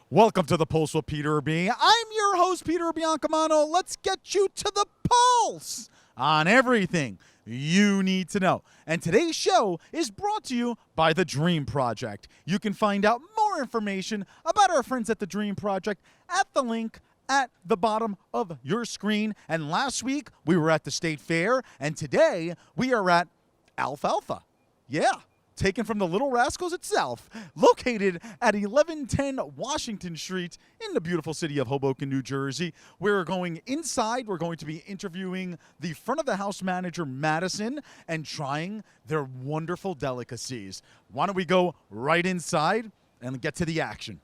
Welcome to the Pulse with Peter B. I'm your host, Peter Biancamano. Let's get you to the pulse on everything you need to know. And today's show is brought to you by The Dream Project. You can find out more information about our friends at The Dream Project at the link at the bottom of your screen. And last week, we were at the State Fair, and today we are at Alfalfa. Yeah. Taken from the Little Rascals itself, located at 1110 Washington Street in the beautiful city of Hoboken, New Jersey. We're going inside. We're going to be interviewing the front of the house manager, Madison, and trying their wonderful delicacies. Why don't we go right inside and get to the action?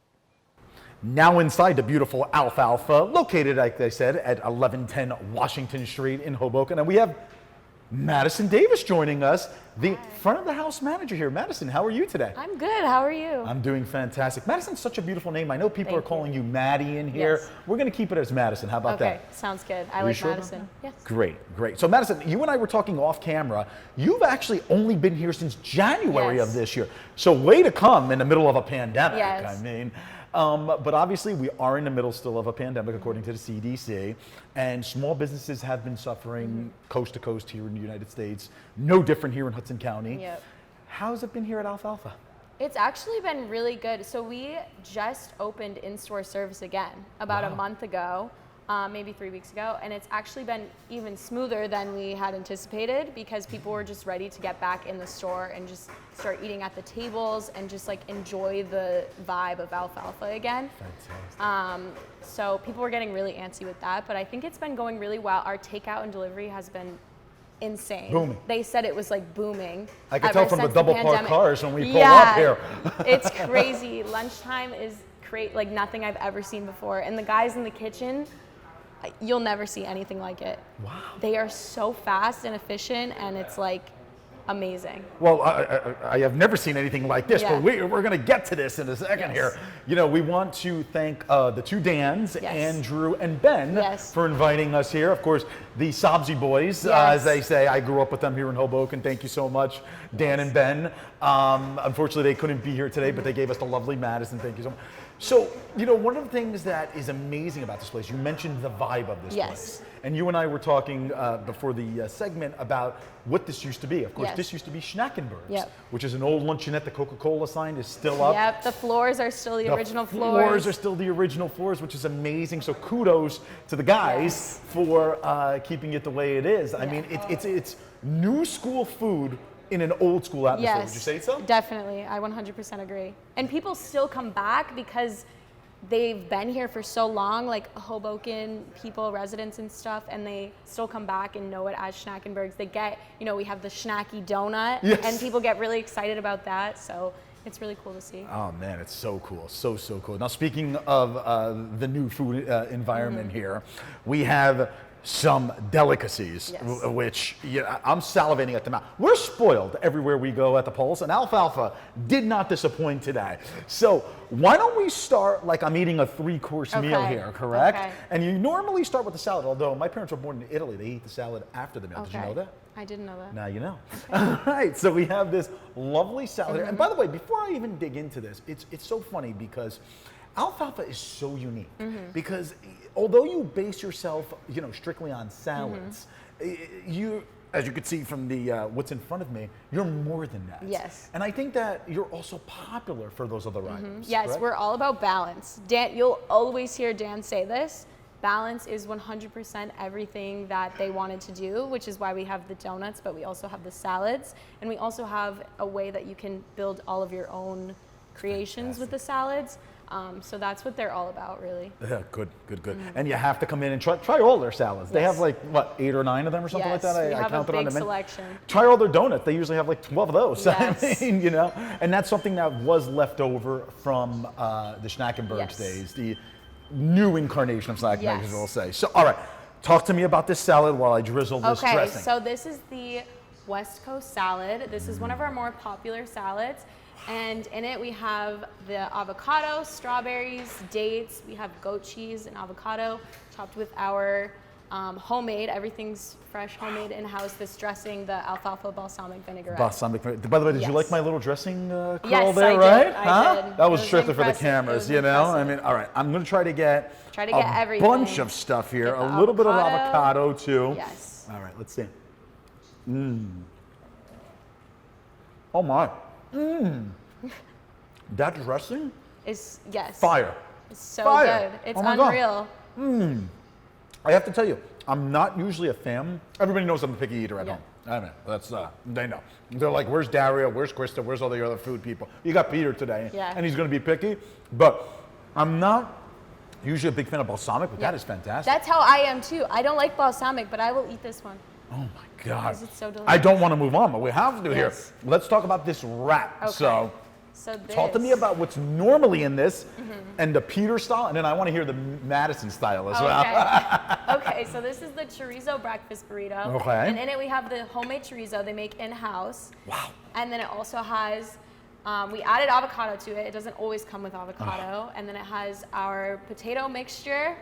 Now inside the beautiful Alfalfa, located, like I said, at 1110 Washington Street in Hoboken. And we have Madison Davis joining us, the front of the house manager here. Madison, how are you today? I'm good. How are you? I'm doing fantastic. Madison's such a beautiful name. I know people are calling you Maddie in here. Yes. We're going to keep it as Madison. How about that? Okay, sounds good. I like sure Madison. Yes. Great, great. So Madison, you and I were talking off camera. You've actually only been here since January Yes. of this year. So way to come in the middle of a pandemic. Yes. I mean, but obviously we are in the middle still of a pandemic according to the CDC, and small businesses have been suffering coast to coast here in the United States. No different here in Hudson County. Yep. How's it been here at Alfalfa? It's actually been really good. So we just opened in-store service again about a month ago, maybe 3 weeks ago, and it's actually been even smoother than we had anticipated because people were just ready to get back in the store and just start eating at the tables and just like enjoy the vibe of Alfalfa again. Fantastic. So people were getting really antsy with that, but I think it's been going really well. Our takeout and delivery has been insane. Booming. They said it was like booming. I could ever tell from the since double parked pandemic. cars when we pull Yeah, up here. It's crazy. Lunchtime is like nothing I've ever seen before. And the guys in the kitchen, you'll never see anything like it. Wow. They are so fast and efficient, and it's like amazing. Well, I have never seen anything like this, Yeah. but we're going to get to this in a second Yes. here. You know, we want to thank the two Dans, Yes. Andrew and Ben, Yes. for inviting us here. Of course, the Sobsy boys, Yes. as they say. I grew up with them here in Hoboken. Thank you so much, Dan and Ben. Unfortunately, they couldn't be here today, but they gave us the lovely Madison. Thank you so much. So, you know, one of the things that is amazing about this place, you mentioned the vibe of this Yes. place. And you and I were talking before the segment about what this used to be. Of course, Yes. this used to be Schnackenberg's, Yep. which is an old luncheonette. The Coca-Cola sign is still up. Yep, the floors are still the original The floors floors. are still the original floors, which is amazing. So kudos to the guys Yes. for keeping it the way it is. I mean, it's new school food in an old school atmosphere. Yes, Would you say so? Definitely. I 100% agree. And people still come back because they've been here for so long, like Hoboken people, residents and stuff, and they still come back and know it as Schnackenberg's. They get, you know, we have the Schnacky donut, Yes. and people get really excited about that. So it's really cool to see. Oh man, it's so cool, so cool. Now speaking of the new food environment here, we have some delicacies, Yes. which I'm salivating at them out. We're spoiled everywhere we go at the Pulse, and Alfalfa did not disappoint today. So why don't we start like I'm eating a 3-course meal Okay. here, correct? Okay. And you normally start with the salad, although my parents were born in Italy. They eat the salad after the meal. Did you know that? I didn't know that. Now you know. All right, so we have this lovely salad here. And by the way, before I even dig into this, it's so funny because Alfalfa is so unique because although you base yourself, you know, strictly on salads, you, as you can see from the what's in front of me, you're more than that. Yes. And I think that you're also popular for those other items. Yes, correct? we're all about balance. Dan, you'll always hear Dan say this. Balance is 100% everything that they wanted to do, which is why we have the donuts, but we also have the salads. And we also have a way that you can build all of your own creations with the salads. So that's what they're all about, really. Yeah, good. And you have to come in and try all their salads. They have Yes. like, what, 8 or 9 of them or something Yes, like that? we have a counted on big the menu. selection. Try all their donuts. They usually have like 12 of those. Yes. I mean, you know, and that's something that was left over from the Schnackenberg's Yes. days, the new incarnation of Schnackenberg's, Yes. as we'll say. So, all right, talk to me about this salad while I drizzle this Okay, dressing. so this is the West Coast salad. This is one of our more popular salads. And in it we have the avocado, strawberries, dates. We have goat cheese and avocado chopped with our homemade. Everything's fresh, homemade in-house. This dressing, the alfalfa balsamic vinaigrette. Balsamic. By the way, did you Yes. like my little dressing curl Yes, there, I did. right? I did. That was It was strictly for the impressive. It cameras, was you know? I impressive. mean, all right, I'm going to try to get Get a everything. bunch of stuff here. Get A the little bit of avocado. avocado, too. Yes. All right, let's see. Oh, my. That dressing? Yes. Fire. It's so Fire. good. It's Oh my God. unreal. I have to tell you, I'm not usually a fan. Everybody knows I'm a picky eater at Yeah. home. I mean, that's they know. They're like, "Where's Dario? Where's Krista? Where's all the other food people?" You got Peter today, Yeah. and he's going to be picky. But I'm not usually a big fan of balsamic, but Yeah. that is fantastic. That's how I am too. I don't like balsamic, but I will eat this one. Oh my God! Because it's so I delicious. don't want to move on, but we have to Yes. here. Let's talk about this wrap. Okay. So, So this. talk to me about what's normally in this, and the Peter style, and then I want to hear the Madison style as well. Okay. Okay, so this is the chorizo breakfast burrito. Okay. And in it we have the homemade chorizo they make in-house. Wow. And then it also has, we added avocado to it. It doesn't always come with avocado. And then it has our potato mixture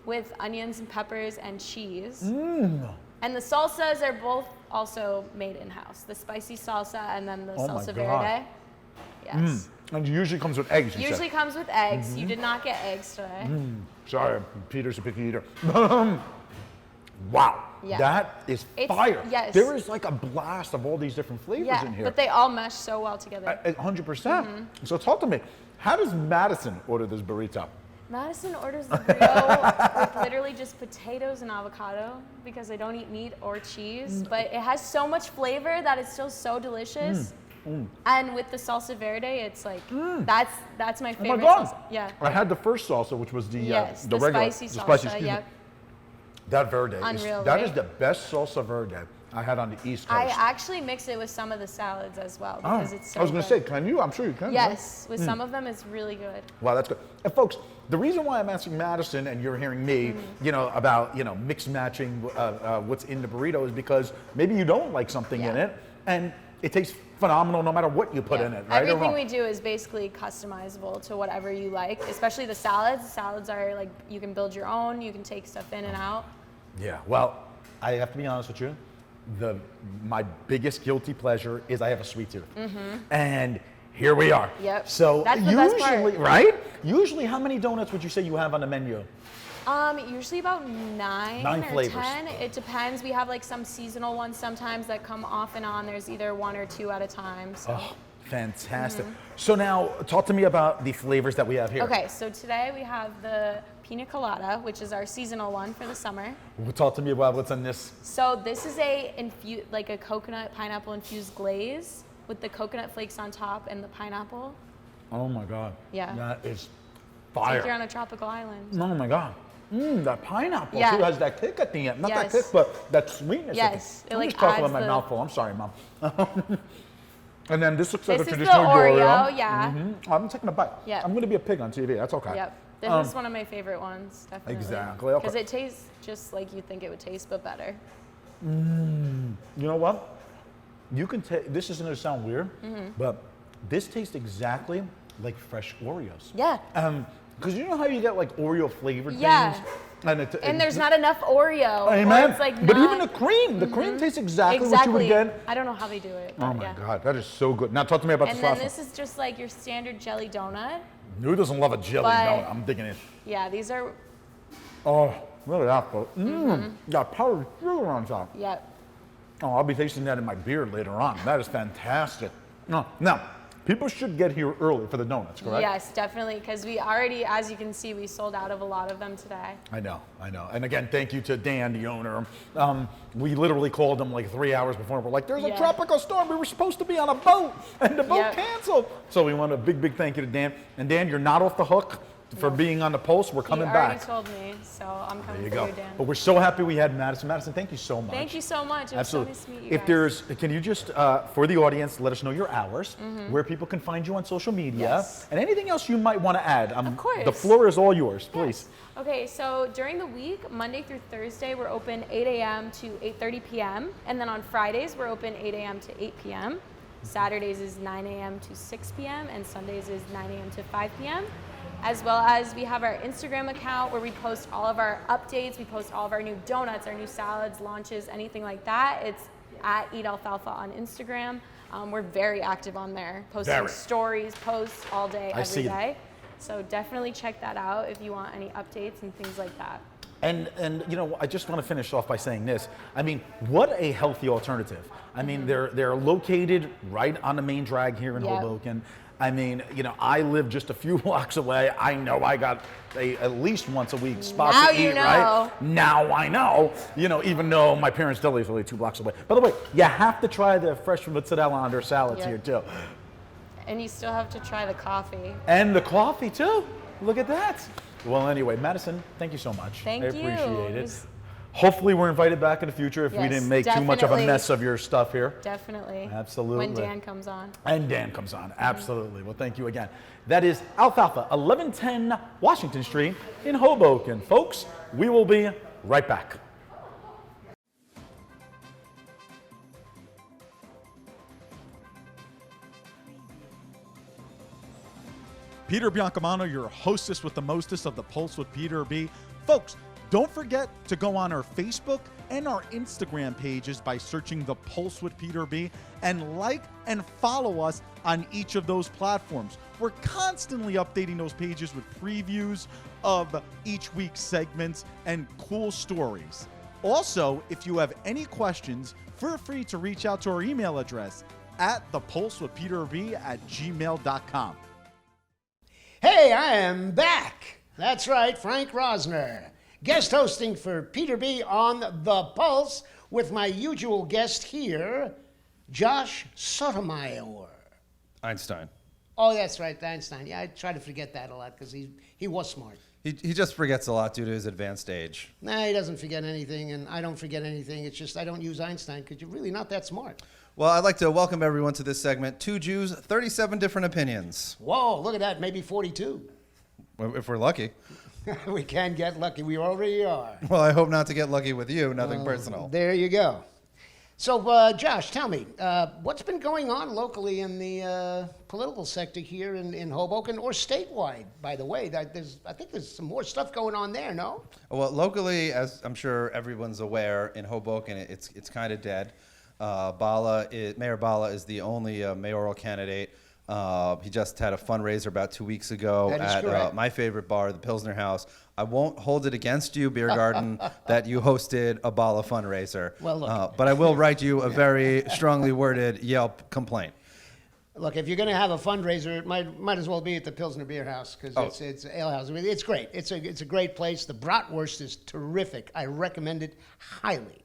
with onions and peppers and cheese. And the salsas are both also made in-house. The spicy salsa and then the Oh my salsa God. verde. Yes. And it usually comes with eggs. You Usually said. comes with eggs. You did not get eggs today. Sorry, Peter's a picky eater. Wow, Yeah. that is It's- fire. yes. There is like a blast of all these different flavors Yeah, in here. but they all mesh so well together. 100%. So talk to me. How does Madison order this burrito? Madison orders the burrito with literally just potatoes and avocado because I don't eat meat or cheese, but it has so much flavor that it's still so delicious. And with the salsa verde, it's like that's my Oh favorite my God. salsa. Yeah. I had the first salsa, which was the Yes, the regular, spicy the salsa. spicy, excuse me. Yep. That verde, Unreal, that is right? the best salsa verde I had on the East Coast. I actually mix it with some of the salads as well because it's so I was going good. to say, can you? I'm sure you can. right? Yes, with some of them it's really good. Wow, that's good. And folks, the reason why I'm asking Madison and you're hearing me, about, mix matching what's in the burrito is because maybe you don't like something in Yeah. it and it tastes phenomenal no matter what you put Yeah. in it, right or Everything wrong? we do is basically customizable to whatever you like, especially the salads. The salads are like, you can build your own, you can take stuff in and out. Yeah, well, I have to be honest with you. My biggest guilty pleasure is I have a sweet tooth. And here we are. Yep. So That's the best part. usually, right? Usually, how many donuts would you say you have on the menu? Usually about 9 9 or flavors. 10. It depends. We have like some seasonal ones sometimes that come off and on. There's either 1 or 2 at a time. So. Oh, fantastic. So now, talk to me about the flavors that we have here. Okay, so today we have the pina colada, which is our seasonal one for the summer. Talk to me about what's in this. So this is like a coconut pineapple infused glaze with the coconut flakes on top and the pineapple. Oh my God. Yeah. That is It's like you're fire. on a tropical island. Oh my God. That pineapple Yeah. too has that kick at the end. Not that Yes. kick, but that sweetness. Yes, At the it, I'm like, just talking adds about my the- mouthful. I'm sorry, Mom. And then this looks like This a is the traditional Oreo, yeah. I'm taking a bite. Yeah. I'm going to be a pig on TV. That's okay. Yep. This is one of my favorite ones, definitely. Exactly, okay. Because it tastes just like you think it would taste, but better. You know what? You can take. This is going to sound weird, but this tastes exactly like fresh Oreos. Yeah. Because you know how you get like Oreo flavored Yeah. things, And there's not enough Oreo. or Amen. It's like But not- even the cream tastes exactly what you would get. I don't know how they do it. Oh but my yeah. God, that is so good. Now talk to me about And this then last this is just like your standard jelly donut. one. Who doesn't love a jelly But- donut? I'm digging it. Yeah, these are, Oh, look at that, folks. Got powdered sugar on top. yep. Oh, I'll be tasting that in my beer later on. That is fantastic. No, now, people should get here early for the donuts, correct? Yes, definitely. Because we already, as you can see, we sold out of a lot of them today. I know. And again, thank you to Dan, the owner. We literally called him like 3 hours before. We're like, there's a Yeah. tropical storm. We were supposed to be on a boat, and the boat Yep. canceled. So we want a big, big thank you to Dan. And Dan, you're not off the hook for being on the Pulse. We're coming He already back. told me, so I'm coming There you for go. you, Dan. But we're so happy we had Madison. Madison, thank you so much. Thank you so much. It was Absolutely. so nice to meet you If guys. there's, can you just, for the audience, let us know your hours, where people can find you on social media, Yes. and anything else you might want to add. Of course. The floor is all yours, please. Okay, so during the week, Monday through Thursday, we're open 8 a.m. to 8:30 p.m. And then on Fridays, we're open 8 a.m. to 8 p.m. Saturdays is 9 a.m. to 6 p.m. and Sundays is 9 a.m. to 5 p.m. as well as we have our Instagram account where we post all of our updates. We post all of our new donuts, our new salads, launches, anything like that. It's at Eat Alfalfa on Instagram. We're very active on there, posting stories, posts all day, every day. So definitely check that out if you want any updates and things like that. And you know, I just want to finish off by saying this. I mean, what a healthy alternative. I mean, they're located right on the main drag here in Hoboken. I mean, you know, I live just a few blocks away. I know I got at least once a week spot now to eat, right? Now I know. You know, even though my parents' deli is only 2 blocks away. By the way, you have to try the fresh mozzarella on their salads here too. And you still have to try the coffee. And the coffee too. Look at that. Well, anyway, Madison, thank you so much. Thank you. I appreciate it. Hopefully we're invited back in the future if we didn't make too much of a mess of your stuff here. Definitely. Absolutely. When Dan comes on. And Dan comes on, absolutely. Well, thank you again. That is Alfalfa, 1110 Washington Street in Hoboken. Folks, we will be right back. Peter Biancamano, your hostess with the mostest of the Pulse with Peter B. Folks, don't forget to go on our Facebook and our Instagram pages by searching The Pulse with Peter B. and like and follow us on each of those platforms. We're constantly updating those pages with previews of each week's segments and cool stories. Also, if you have any questions, feel free to reach out to our email address at thepulsewithpeterb@gmail.com. Hey, I am back. That's right, Frank Rosner. Guest hosting for Peter B. on The Pulse with my usual guest here, Josh Sotomayor. Einstein. Oh, that's right, Einstein. Yeah, I try to forget that a lot because he was smart. He just forgets a lot due to his advanced age. Nah, he doesn't forget anything, and I don't forget anything. It's just I don't use Einstein because you're really not that smart. Well, I'd like to welcome everyone to this segment, Two Jews, 37 Different Opinions. Whoa, look at that, maybe 42. If we're lucky. We can get lucky. We already are. Well, I hope not to get lucky with you, nothing personal. There you go. So, Josh, tell me, what's been going on locally in the political sector here in Hoboken or statewide, by the way? I think there's some more stuff going on there, no? Well, locally, as I'm sure everyone's aware, in Hoboken, it's kind of dead. Mayor Bala is the only mayoral candidate. He just had a fundraiser about 2 weeks ago at my favorite bar, the Pilsner House. I won't hold it against you, Beer Garden, that you hosted a Bala fundraiser. Well, look. But I will write you a very strongly worded Yelp complaint. Look, if you're going to have a fundraiser, it might as well be at the Pilsner Beer House because it's an ale house. I mean, it's great. It's a great place. The bratwurst is terrific. I recommend it highly.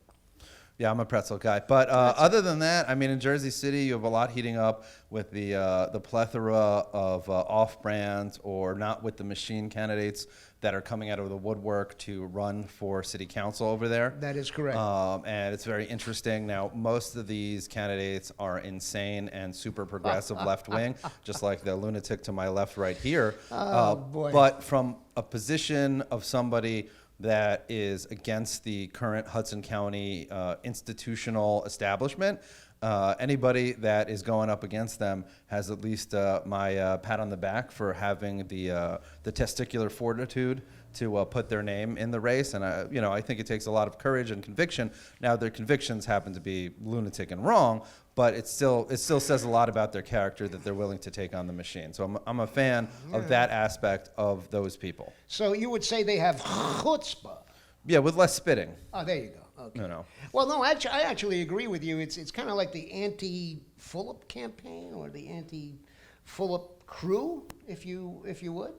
Yeah, I'm a pretzel guy. But other than that, I mean, in Jersey City, you have a lot heating up with the plethora of off-brand or not with the machine candidates that are coming out of the woodwork to run for city council over there. That is correct. And it's very interesting. Now, most of these candidates are insane and super progressive left-wing, just like the lunatic to my left right here. Oh, boy. But from a position of somebody that is against the current Hudson County institutional establishment. Anybody that is going up against them has at least my pat on the back for having the testicular fortitude to put their name in the race, and I think it takes a lot of courage and conviction. Now, their convictions happen to be lunatic and wrong, but it still says a lot about their character that they're willing to take on the machine. So I'm a fan of that aspect of those people. So you would say they have chutzpah. Yeah, with less spitting. Oh, there you go. Okay. No. Well, no, I actually agree with you. It's kind of like the anti-Fulop campaign or the anti-Fulop crew, if you would.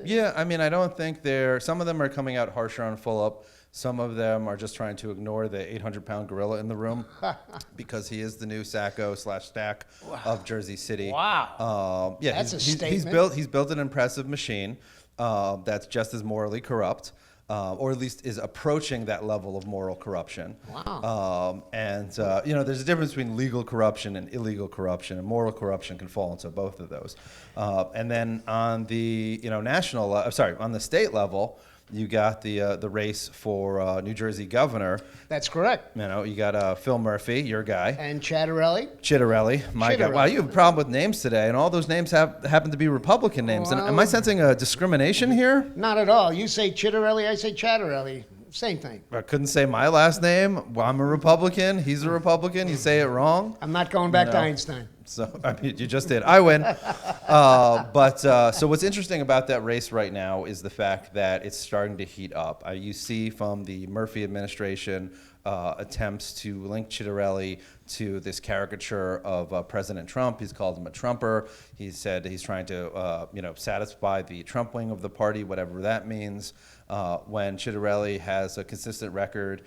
Yeah, I mean, I don't think some of them are coming out harsher on Fulop. Some of them are just trying to ignore the 800-pound gorilla in the room because he is the new Sacco/Stack of Jersey City. Wow. Yeah, that's a statement. He's built an impressive machine that's just as morally corrupt. Or at least is approaching that level of moral corruption. Wow. There's a difference between legal corruption and illegal corruption, and moral corruption can fall into both of those. And then on the on the state level, You got the race for New Jersey governor. That's correct. You know, you got Phil Murphy, your guy. And Chattarelli. Chitterelli, my guy. Chitterelli. Wow, you have a problem with names today, and all those names happen to be Republican names. And am I sensing a discrimination here? Not at all. You say Chitterelli, I say Chattarelli. Same thing. I couldn't say my last name. Well, I'm a Republican. He's a Republican. You say it wrong. I'm not going back to No. Einstein. So I mean, you just did. I win. So what's interesting about that race right now is the fact that it's starting to heat up. You see from the Murphy administration attempts to link Chitterelli to this caricature of President Trump. He's called him a Trumper. He said he's trying to satisfy the Trump wing of the party, whatever that means. When Chitterelli has a consistent record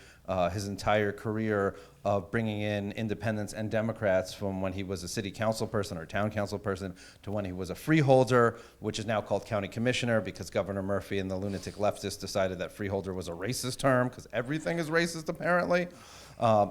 his entire career of bringing in independents and Democrats from when he was a city council person or town council person to when he was a freeholder, which is now called county commissioner because Governor Murphy and the lunatic leftists decided that freeholder was a racist term because everything is racist apparently,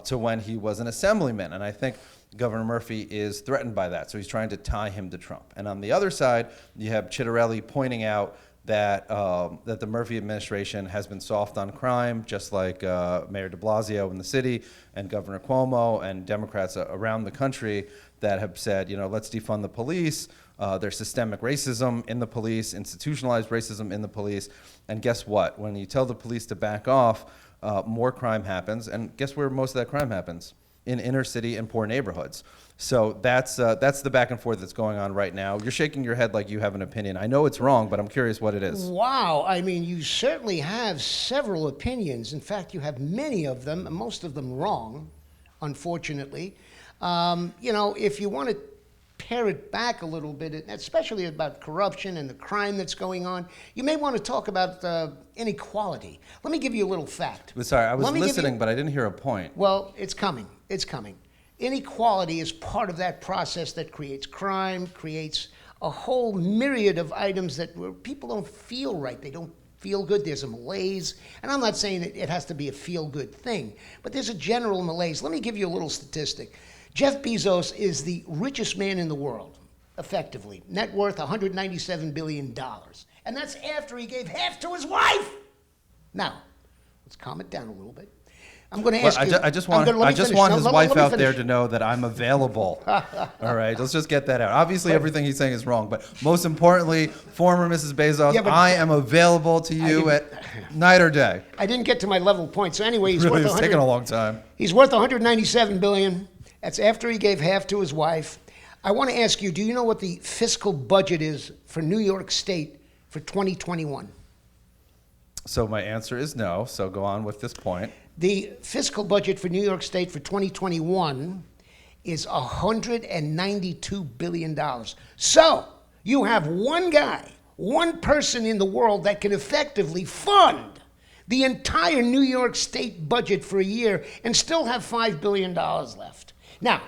to when he was an assemblyman. And I think Governor Murphy is threatened by that, so he's trying to tie him to Trump. And on the other side, you have Chitterelli pointing out that that the Murphy administration has been soft on crime, just like Mayor de Blasio in the city and Governor Cuomo and Democrats around the country that have said, let's defund the police. There's systemic racism in the police, institutionalized racism in the police. And guess what? When you tell the police to back off, more crime happens. And guess where most of that crime happens? In inner city and poor neighborhoods. So that's the back and forth that's going on right now. You're shaking your head like you have an opinion. I know it's wrong, but I'm curious what it is. Wow. I mean, you certainly have several opinions. In fact, you have many of them, and most of them wrong, unfortunately. If you want to pare it back a little bit, especially about corruption and the crime that's going on, you may want to talk about inequality. Let me give you a little fact. Sorry, I was listening, but I didn't hear a point. Well, it's coming. It's coming. Inequality is part of that process that creates crime, creates a whole myriad of items that where people don't feel right. They don't feel good. There's a malaise. And I'm not saying it has to be a feel-good thing, but there's a general malaise. Let me give you a little statistic. Jeff Bezos is the richest man in the world, effectively. Net worth $197 billion. And that's after he gave half to his wife. Now, let's calm it down a little bit. I'm going to ask you. I just want his wife out there to know that I'm available. All right, let's just get that out. Obviously, everything he's saying is wrong, but most importantly, former Mrs. Bezos, I am available to you at night or day. I didn't get to my level point. So anyway, he's Really, worth it's taking a long time. He's worth $197 billion. That's after he gave half to his wife. I want to ask you, do you know what the fiscal budget is for New York State for 2021? So my answer is no. So go on with this point. The fiscal budget for New York State for 2021 is $192 billion. So you have one guy, one person in the world that can effectively fund the entire New York State budget for a year and still have $5 billion left. Now,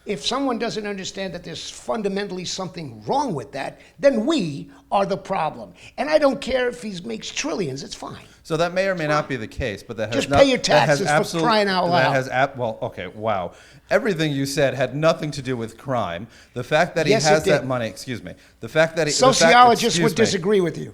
if someone doesn't understand that there's fundamentally something wrong with that, then we are the problem. And I don't care if he makes trillions, it's fine. So that may or may not be the case, but that has Just pay your taxes for crying out loud. Okay, wow. Everything you said had nothing to do with crime. The fact that he Yes, has it did. that money, excuse me. The fact that Sociologists would disagree with you.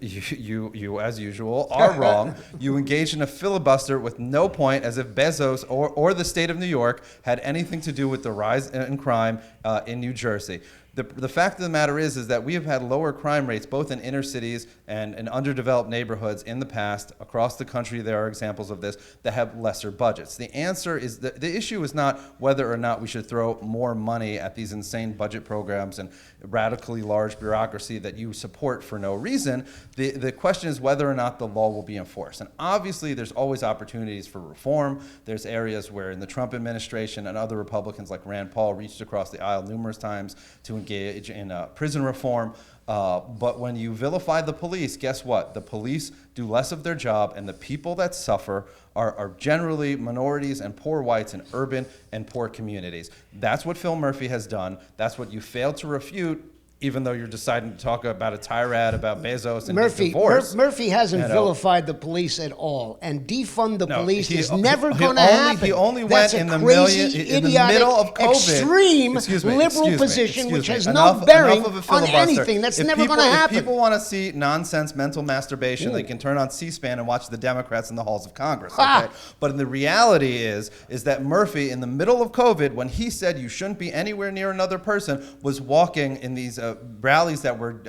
You, as usual, are wrong. You engaged in a filibuster with no point, as if Bezos or the state of New York had anything to do with the rise in crime in New Jersey. The fact of the matter is that we have had lower crime rates both in inner cities and in underdeveloped neighborhoods in the past. Across the country, there are examples of this that have lesser budgets. The answer is the issue is not whether or not we should throw more money at these insane budget programs and radically large bureaucracy that you support for no reason. The question is whether or not the law will be enforced. And obviously, there's always opportunities for reform. There's areas where in the Trump administration and other Republicans like Rand Paul reached across the aisle numerous times to engage in prison reform. But when you vilify the police, guess what? The police do less of their job, and the people that suffer are generally minorities and poor whites in urban and poor communities. That's what Phil Murphy has done. That's what you failed to refute even though you're deciding to talk about a tirade about Bezos and his Murphy, divorce. Murphy hasn't you know. vilified the police at all, and defund the No, police he- is he- never he going to only- happen. he only That's went a in the crazy, in the idiotic, middle of COVID. extreme Excuse me, liberal excuse me, position, excuse which me. has Enough- no bearing enough of a on filibuster. anything. That's If never people- going to happen. If people want to see nonsense mental masturbation, they can turn on C-SPAN and watch the Democrats in the halls of Congress. Okay? Ah. But the reality is that Murphy, in the middle of COVID, when he said you shouldn't be anywhere near another person, was walking in these rallies that were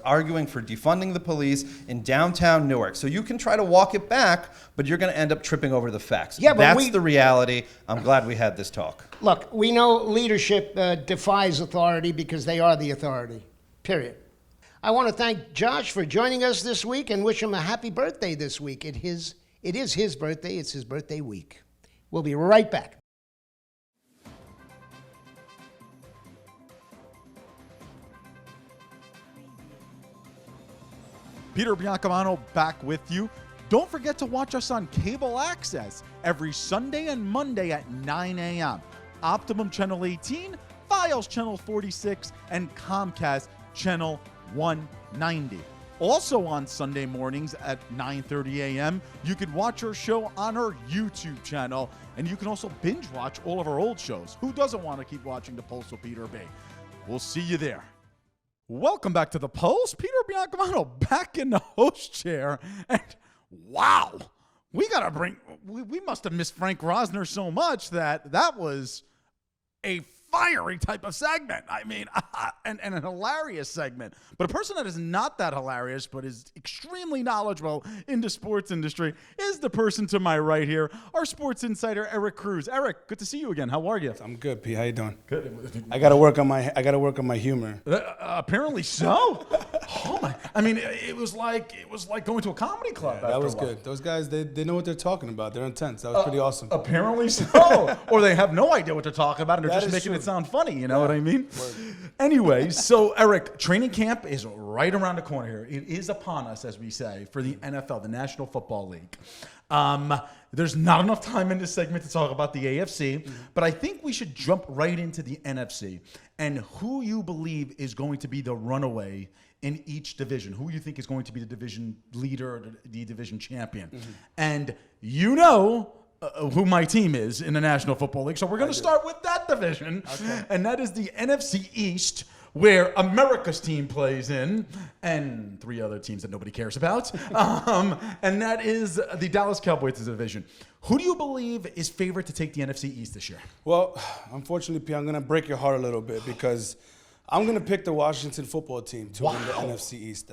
arguing for defunding the police in downtown Newark. So you can try to walk it back, but you're going to end up tripping over the facts. Yeah, but that's the reality. I'm glad we had this talk. Look, we know leadership defies authority because they are the authority, period. I want to thank Josh for joining us this week and wish him a happy birthday this week. It is his birthday. It's his birthday week. We'll be right back. Peter Biancamano back with you. Don't forget to watch us on cable access every Sunday and Monday at 9 a.m. Optimum Channel 18, Files Channel 46, and Comcast Channel 190. Also on Sunday mornings at 9:30 a.m., you can watch our show on our YouTube channel, and you can also binge watch all of our old shows. Who doesn't want to keep watching The Pulse with Peter B? We'll see you there. Welcome back to The Pulse. Peter Biancamano back in the host chair. And wow, we must have missed Frank Rosner so much that was a fiery type of segment. I mean, and a hilarious segment. But a person that is not that hilarious, but is extremely knowledgeable in the sports industry is the person to my right here, our sports insider, Eric Cruz. Eric, good to see you again. How are you? I'm good, P. How you doing? Good. I gotta work on my humor. Apparently so. Oh my! I mean, it was like going to a comedy club. That after was a while. good. Those guys, they know what they're talking about. They're intense. That was pretty awesome. Apparently so. Or they have no idea what they're talking about and they're That just is making true. it sound funny. You know what I mean? Anyway, so Eric, training camp is right around the corner here. It is upon us, as we say, for the NFL, the National Football League. There's not enough time in this segment to talk about the AFC, but I think we should jump right into the NFC and who you believe is going to be the runaway in each division. Who you think is going to be the division leader or the division champion. And you know who my team is in the National Football League. So we're going to start with that division, and that is the NFC East, where America's team plays in, and three other teams that nobody cares about, and that is the Dallas Cowboys division. Who do you believe is favored to take the NFC East this year? Well, unfortunately, P, I'm gonna break your heart a little bit because I'm gonna pick the Washington football team to win the NFC East.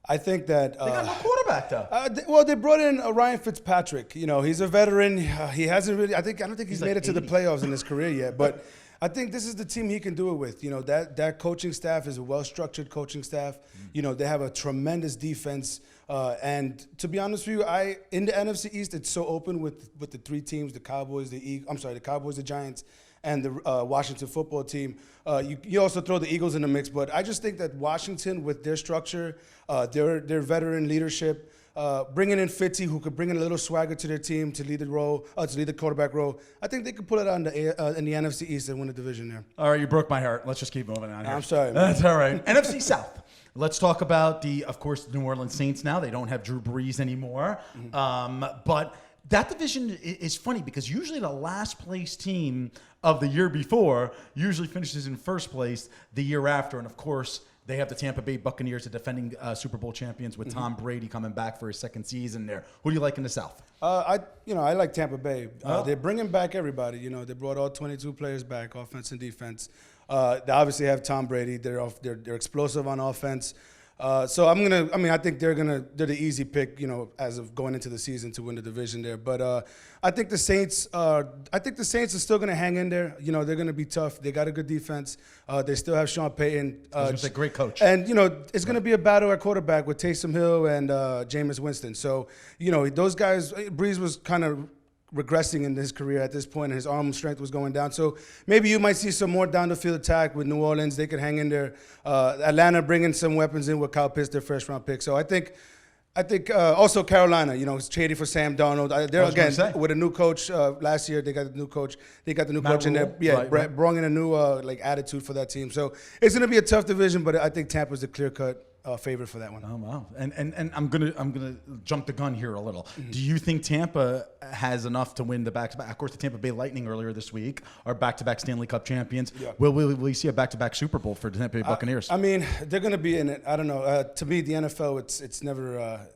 I think that They got no quarterback, though. they brought in Ryan Fitzpatrick. You know, he's a veteran. He hasn't really. I don't think he's like made it to the 80. playoffs in his career yet. But I think this is the team he can do it with. You know, that coaching staff is a well-structured coaching staff. You know, they have a tremendous defense. And to be honest with you, in the NFC East, it's so open with the three teams: the Cowboys, the Cowboys, the Giants, and the Washington football team. You also throw the Eagles in the mix, but I just think that Washington, with their structure, their veteran leadership, bringing in Fitzy, who could bring in a little swagger to their team to lead the quarterback role, I think they could pull it out in the NFC East and win the division there. All right, you broke my heart. Let's just keep moving on here. I'm sorry, man. That's all right. NFC South. Let's talk about of course, New Orleans Saints now. They don't have Drew Brees anymore. But that division is funny because usually the last place team of the year before usually finishes in first place the year after. And of course, they have the Tampa Bay Buccaneers, the defending Super Bowl champions, with Tom Brady coming back for his second season there. Who do you like in the South? I like Tampa Bay. They're bringing back everybody. You know, they brought all 22 players back, offense and defense. They obviously have Tom Brady. They're explosive on offense. So I think they're the easy pick, you know, as of going into the season to win the division there. But I think the Saints are still gonna hang in there. You know, they're gonna be tough. They got a good defense. They still have Sean Payton. He's a great coach. And you know, it's gonna be a battle at quarterback with Taysom Hill and Jameis Winston. So you know, those guys. Breeze was kind of regressing in his career at this point, and his arm strength was going down. So maybe you might see some more down the field attack with New Orleans. They could hang in there. Atlanta bringing some weapons in with Kyle Pitts, their first round pick. So I think I think also Carolina, it's trading for Sam Darnold. They're was gonna again say. with a new coach. Last year they got the new coach. They got the new Matt coach in there. Rule. Yeah, Right. brought in a new attitude for that team. So it's going to be a tough division, but I think Tampa's the clear-cut favorite for that one. Oh wow! And I'm gonna jump the gun here a little. Do you think Tampa has enough to win the back-to-back? Of course, the Tampa Bay Lightning earlier this week are back-to-back Stanley Cup champions. Yeah. Will we see a back-to-back Super Bowl for the Tampa Bay Buccaneers? I mean, they're going to be in it. I don't know. To me, the NFL, it's never.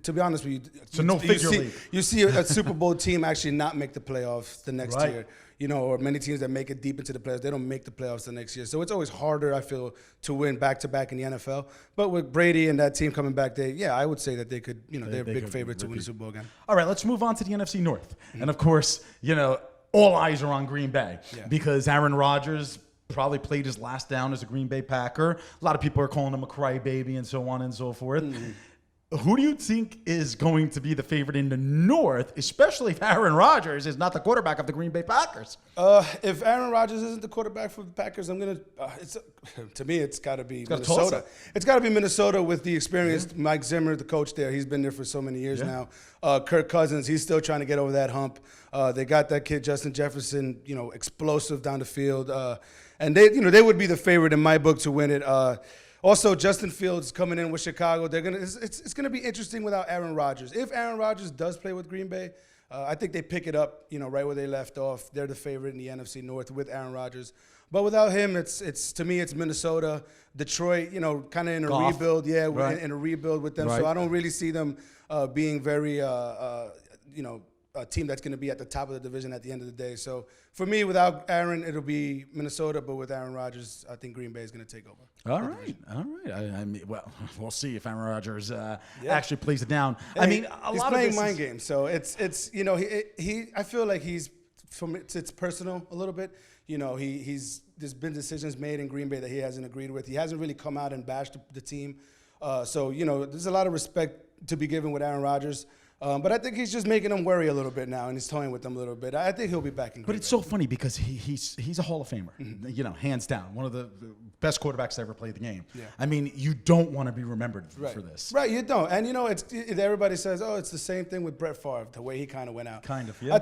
To be honest with you, It's a no-figure league. You see a Super Bowl team actually not make the playoffs the next Right. year. Or many teams that make it deep into the playoffs, they don't make the playoffs the next year. So it's always harder, I feel, to win back-to-back in the NFL. But with Brady and that team coming back, I would say that they could, they're a they big could favorite to win the repeat. Super Bowl again. All right, let's move on to the NFC North. And of course, all eyes are on Green Bay because Aaron Rodgers probably played his last down as a Green Bay Packer. A lot of people are calling him a crybaby and so on and so forth. Who do you think is going to be the favorite in the North, especially if Aaron Rodgers is not the quarterback of the Green Bay Packers? If Aaron Rodgers isn't the quarterback for the Packers, I'm gonna. To me, it's got to be gotta Minnesota. Tulsa. It's got to be Minnesota with the experienced Mike Zimmer, the coach there. He's been there for so many years now. Kirk Cousins, he's still trying to get over that hump. They got that kid Justin Jefferson, explosive down the field, and they would be the favorite in my book to win it. Also, Justin Fields coming in with Chicago. It's gonna be interesting without Aaron Rodgers. If Aaron Rodgers does play with Green Bay, I think they pick it up, right where they left off. They're the favorite in the NFC North with Aaron Rodgers. But without him, it's to me, it's Minnesota, Detroit. Kind of in a Goff. rebuild. Yeah, Right. in a rebuild with them. Right. So I don't really see them being very, a team that's going to be at the top of the division at the end of the day. So for me, without Aaron, it'll be Minnesota. But with Aaron Rodgers, I think Green Bay is going to take over. All right. I mean, well, we'll see if Aaron Rodgers actually plays it down. I mean, He's lot playing of this mind is- games, so it's he. I feel like he's it's personal a little bit. There's been decisions made in Green Bay that he hasn't agreed with. He hasn't really come out and bashed the team. So there's a lot of respect to be given with Aaron Rodgers. But I think he's just making them worry a little bit now, and he's toying with them a little bit. I think he'll be back in Green But it's Bay. so funny because he's a Hall of Famer, hands down, one of the best quarterbacks to ever play the game. Yeah. I mean, you don't want to be remembered for this. Right, you don't. And everybody says, oh, it's the same thing with Brett Favre, the way he kind of went out. Kind of, yeah. I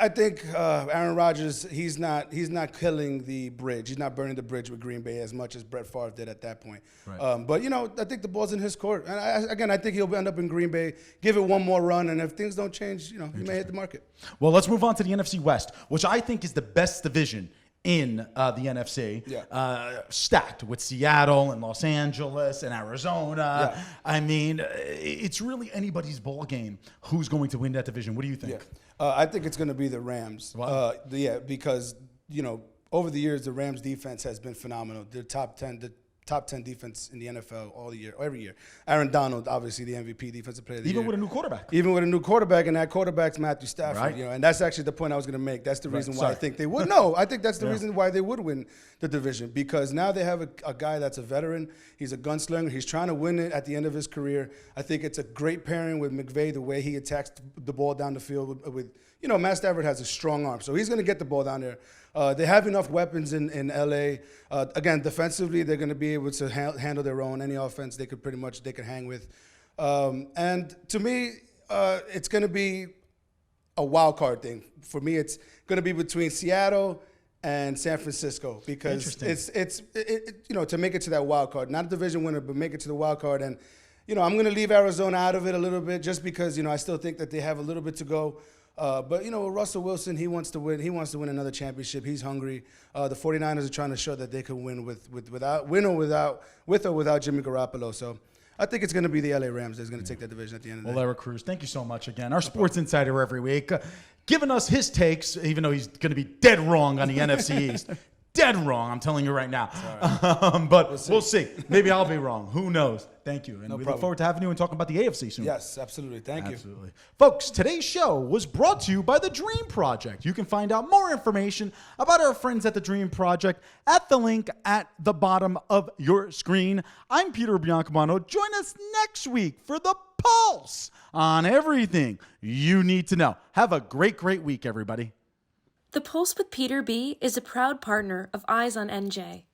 think Aaron Rodgers, he's not killing the bridge. He's not burning the bridge with Green Bay as much as Brett Favre did at that point. Right. But I think the ball's in his court. And I think he'll end up in Green Bay, give it one more run, and if things don't change, he may hit the market. Well, let's move on to the NFC West, which I think is the best division in the NFC. Yeah. Stacked with Seattle and Los Angeles and Arizona. Yeah. I mean, it's really anybody's ball game who's going to win that division. What do you think? Yeah. I think it's going to be the Rams. Wow. Because over the years the Rams defense has been phenomenal. They're top 10 defense in the NFL every year. Aaron Donald, obviously the MVP defensive player of the year. Even with a new quarterback. Even with a new quarterback, and that quarterback's Matthew Stafford. Right. And that's actually the point I was going to make. That's the reason why I Sorry. think they would. No, I think that's the Yeah. reason why they would win the division, because now they have a guy that's a veteran. He's a gunslinger. He's trying to win it at the end of his career. I think it's a great pairing with McVay, the way he attacks the ball down the field with Matt Stafford has a strong arm, so he's going to get the ball down there. They have enough weapons in LA. Again, defensively, they're going to be able to handle their own. Any offense they could hang with. And to me, it's going to be a wild card thing. For me, it's going to be between Seattle and San Francisco, because it's to make it to that wild card, not a division winner, but make it to the wild card. And I'm going to leave Arizona out of it a little bit, just because I still think that they have a little bit to go. But Russell Wilson, he wants to win. He wants to win another championship. He's hungry. The 49ers are trying to show that they can win with or without Jimmy Garoppolo. So I think it's going to be the LA Rams that's going to take that division at the end of the day. Well, Eric Cruz, thank you so much again. Our sports insider every week, giving us his takes, even though he's going to be dead wrong on the NFC East. Dead wrong, I'm telling you right now. But we'll see. Maybe I'll be wrong. Who knows? Thank you. And we look forward to having you and talking about the AFC soon. Yes, absolutely. Thank you. Absolutely. Folks, today's show was brought to you by The Dream Project. You can find out more information about our friends at The Dream Project at the link at the bottom of your screen. I'm Peter Biancamano. Join us next week for The Pulse on everything you need to know. Have a great, great week, everybody. The Pulse with Peter B. is a proud partner of Eyes on NJ.